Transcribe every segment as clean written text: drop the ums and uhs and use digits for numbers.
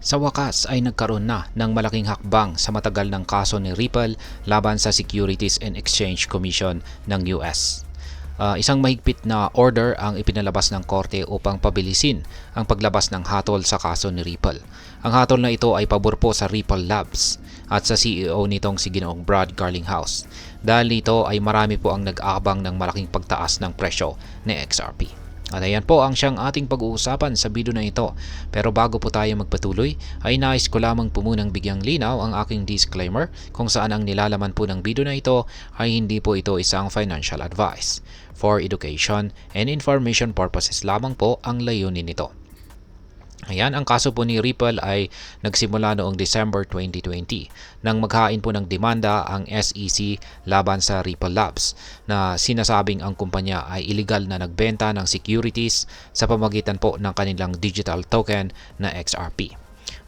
Sa wakas ay nagkaroon na ng malaking hakbang sa matagal ng kaso ni Ripple laban sa Securities and Exchange Commission ng US. Isang mahigpit na order ang ipinalabas ng korte upang pabilisin ang paglabas ng hatol sa kaso ni Ripple. Ang hatol na ito ay pabor po sa Ripple Labs at sa CEO nitong si Ginoong Brad Garlinghouse. Dahil nito ay marami po ang nag-aabang ng malaking pagtaas ng presyo ni XRP. At ayan po ang siyang ating pag-uusapan sa video na ito. Pero bago po tayo magpatuloy, ay nais ko lamang po munang bigyang linaw ang aking disclaimer kung saan ang nilalaman po ng video na ito ay hindi po ito isang financial advice. For education and information purposes lamang po ang layunin nito. Ayan, ang kaso po ni Ripple ay nagsimula noong December 2020 nang maghain po ng demanda ang SEC laban sa Ripple Labs na sinasabing ang kumpanya ay illegal na nagbenta ng securities sa pamagitan po ng kanilang digital token na XRP.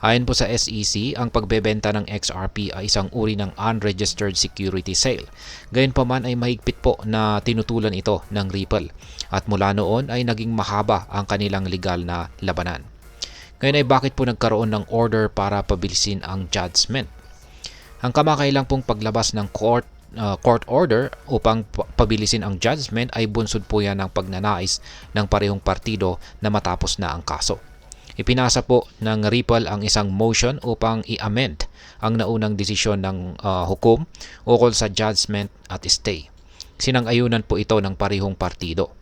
Ayon po sa SEC, ang pagbebenta ng XRP ay isang uri ng unregistered security sale. Gayunpaman ay mahigpit po na tinutulan ito ng Ripple at mula noon ay naging mahaba ang kanilang legal na labanan. Ngayon ay bakit po nagkaroon ng order para pabilisin ang judgment? Ang kamakailang pong paglabas ng court order upang pabilisin ang judgment ay bunsod po yan ng pagnanais ng parehong partido na matapos na ang kaso. Ipinasa po ng Ripple ang isang motion upang i-amend ang naunang desisyon ng hukom ukol sa judgment at stay. Sinang-ayunan po ito ng parehong partido.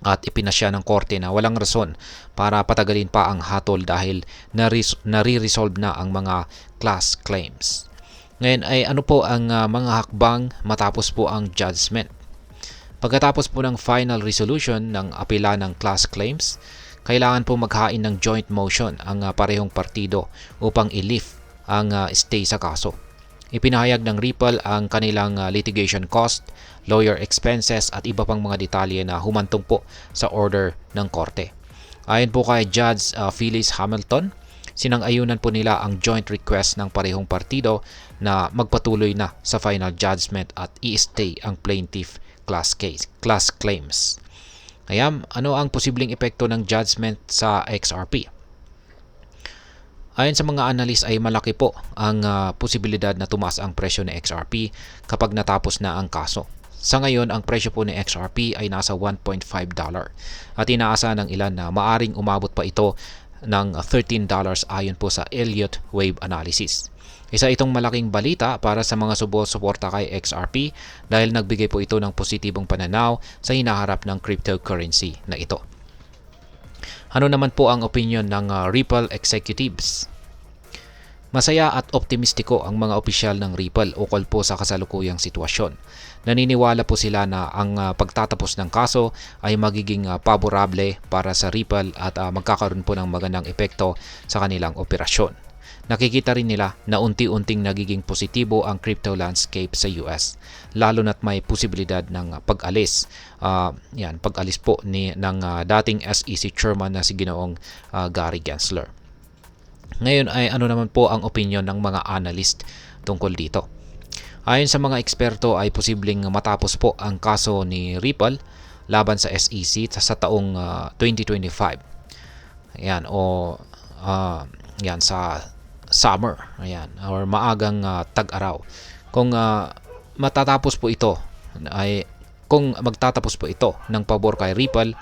At ipinasya ng korte na walang rason para patagalin pa ang hatol dahil nare-resolve na ang mga class claims. Ngayon ay ano po ang mga hakbang matapos po ang judgment? Pagkatapos po ng final resolution ng apela ng class claims, kailangan po maghain ng joint motion ang parehong partido upang i-lift ang stay sa kaso. Ipinahayag ng Ripple ang kanilang litigation cost, lawyer expenses at iba pang mga detalye na humantong po sa order ng korte. Ayon po kay Judge Phyllis Hamilton, sinang-ayunan po nila ang joint request ng parehong partido na magpatuloy na sa final judgment at i-stay ang plaintiff class claims. Ayan, ano ang posibleng epekto ng judgment sa XRP? Ayon sa mga analyst ay malaki po ang posibilidad na tumaas ang presyo ng XRP kapag natapos na ang kaso. Sa ngayon, ang presyo po ng XRP ay nasa $1.5 at inaasahan ng ilan na maaring umabot pa ito ng $13 ayon po sa Elliott Wave Analysis. Isa itong malaking balita para sa mga suporta kay XRP dahil nagbigay po ito ng positibong pananaw sa hinaharap ng cryptocurrency na ito. Ano naman po ang opinion ng Ripple executives? Masaya at optimistiko ang mga opisyal ng Ripple ukol po sa kasalukuyang sitwasyon. Naniniwala po sila na ang pagtatapos ng kaso ay magiging paborable para sa Ripple at magkakaroon po ng magandang epekto sa kanilang operasyon. Nakikita rin nila na unti-unting nagiging positibo ang crypto landscape sa US, lalo na't may posibilidad ng pag-alis. Pag-alis po ng dating SEC chairman na si Ginoong Gary Gensler. Ngayon ay ano naman po ang opinion ng mga analyst tungkol dito? Ayon sa mga eksperto ay posibleng matapos po ang kaso ni Ripple laban sa SEC sa taong 2025. Sa summer, or maagang tag-araw. Kung magtatapos po ito ng pabor kay Ripple,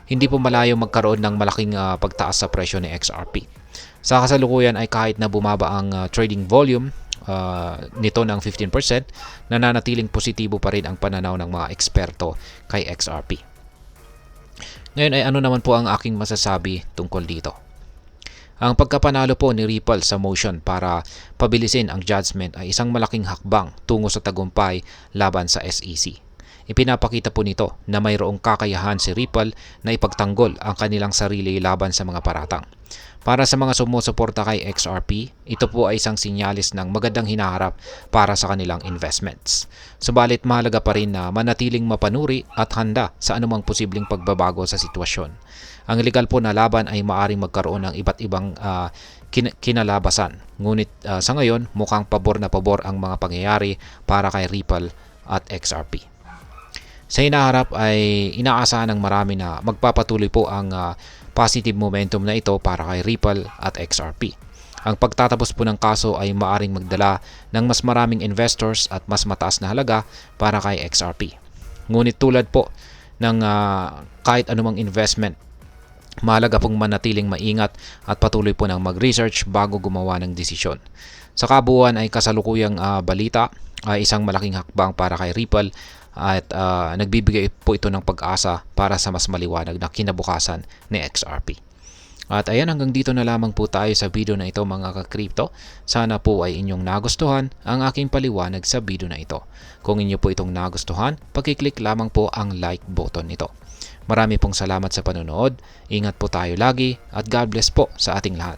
hindi po malayo magkaroon ng malaking pagtaas sa presyo ng XRP. Sa kasalukuyan ay kahit na bumaba ang trading volume nito ng 15%, nananatiling positibo pa rin ang pananaw ng mga eksperto kay XRP. Ngayon ay ano naman po ang aking masasabi tungkol dito? Ang pagkapanalo po ni Ripple sa motion para pabilisin ang judgment ay isang malaking hakbang tungo sa tagumpay laban sa SEC. Ipinapakita po nito na mayroong kakayahan si Ripple na ipagtanggol ang kanilang sarili laban sa mga paratang. Para sa mga sumusuporta kay XRP, ito po ay isang sinyalis ng magandang hinaharap para sa kanilang investments. Subalit mahalaga pa rin na manatiling mapanuri at handa sa anumang posibleng pagbabago sa sitwasyon. Ang legal po na laban ay maaaring magkaroon ng iba't ibang kinalabasan. Ngunit sa ngayon, mukhang pabor na pabor ang mga pangyayari para kay Ripple at XRP. Sa hinaharap ay inaasahan ng marami na magpapatuloy po ang positive momentum na ito para kay Ripple at XRP. Ang pagtatapos po ng kaso ay maaring magdala ng mas maraming investors at mas mataas na halaga para kay XRP. Ngunit tulad po ng kahit anumang investment, mahalaga pong manatiling maingat at patuloy po ng mag-research bago gumawa ng desisyon. Sa kabuuan ay kasalukuyang balita ay isang malaking hakbang para kay Ripple at nagbibigay po ito ng pag-asa para sa mas maliwanag na kinabukasan ni XRP. At ayan, hanggang dito na lamang po tayo sa video na ito mga ka-crypto. Sana po ay inyong nagustuhan ang aking paliwanag sa video na ito. Kung inyo po itong nagustuhan, pakiclick lamang po ang like button nito. Marami pong salamat sa panonood, ingat po tayo lagi at God bless po sa ating lahat.